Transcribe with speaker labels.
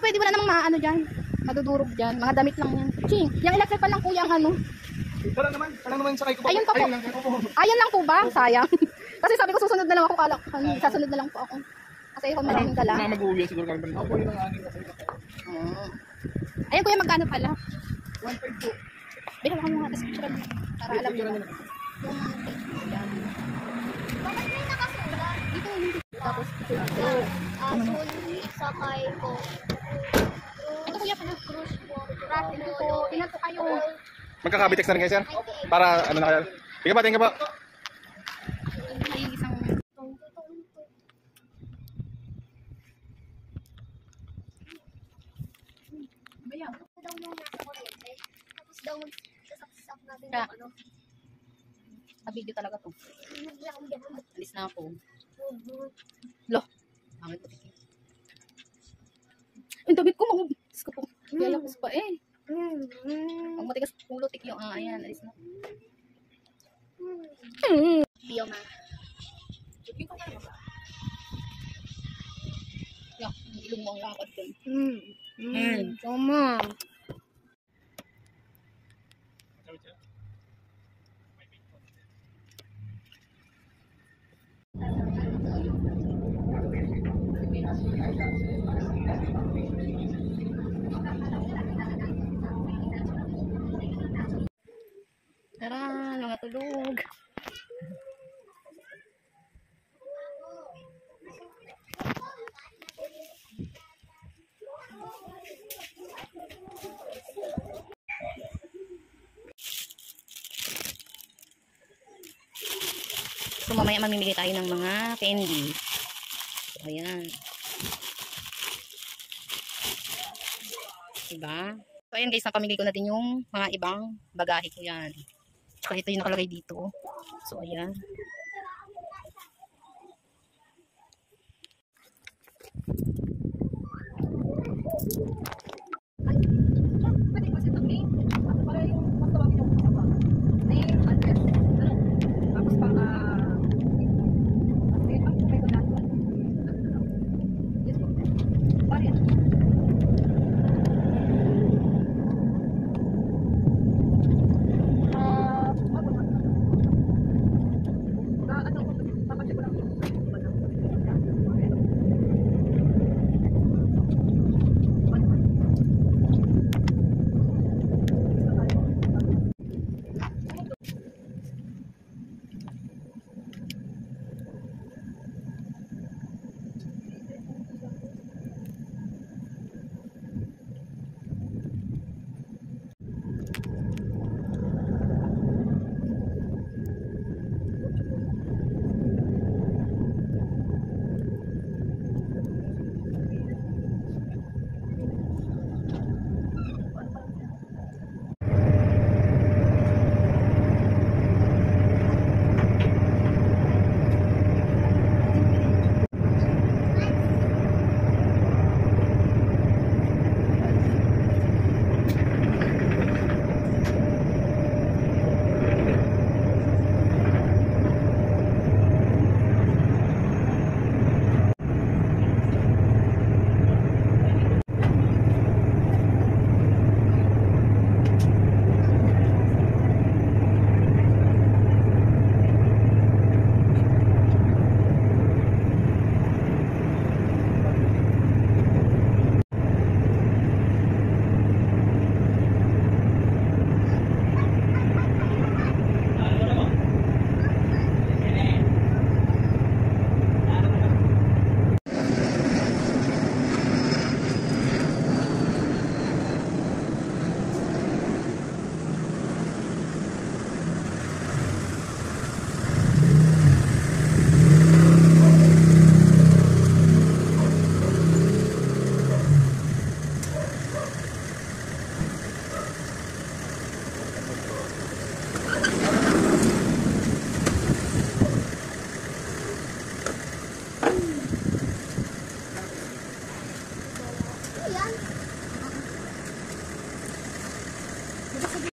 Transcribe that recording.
Speaker 1: pwede wala namang maano dyan. Madudurog dyan. Mga damit lang yan. Ching, yung electric pa lang po yung ano.
Speaker 2: Wala naman sakay ko pa.
Speaker 1: Ayun pa po. Ayun lang po ba? Sayang. Kasi sabi ko susunod na lang ako. Kala ko, sasunod na lang po ako. Kasi ako maraming dala.
Speaker 2: Mag-uwi siguro kami. Ako yun ang aning kasay ko.
Speaker 1: Ayun kuya, magkano pala?
Speaker 2: 1.5 po.
Speaker 1: Bilang ako mga description. Para alam nyo.
Speaker 3: Bakit may nakasulat?
Speaker 1: Dito yung tapos.
Speaker 3: Asul, sakay ko.
Speaker 1: Ito kuya pala.
Speaker 3: Cruise po.
Speaker 1: Ito po. Ilan po kayo?
Speaker 2: Magkakabitex na rin kayo, sir? Para ano na kayo? Tingnan pa.
Speaker 1: May isang... Bayaw.
Speaker 3: Ito daw yung nasa kuryente. Tapos daw sasak natin
Speaker 1: Kaya,
Speaker 3: yung ano.
Speaker 1: video talaga to. Alis na ako.
Speaker 3: Mhm.
Speaker 1: Lo. Bakit ko? Ang damit ko, mga... Diyos ko po. Yayapos pa eh. Pag matigas ulo, tik yung... ayan, alis na.
Speaker 3: Bioma.
Speaker 1: Yan, ilong mo ang lakad ko.
Speaker 3: Tama.
Speaker 1: Tara, mga tulog. So mamaya mamimigay tayo ng mga candy. So, ayan. Diba? So ayan guys, napamigay ko na din yung mga ibang bagahe ko yan. Tsaka ito yung nakalagay dito. So ayan.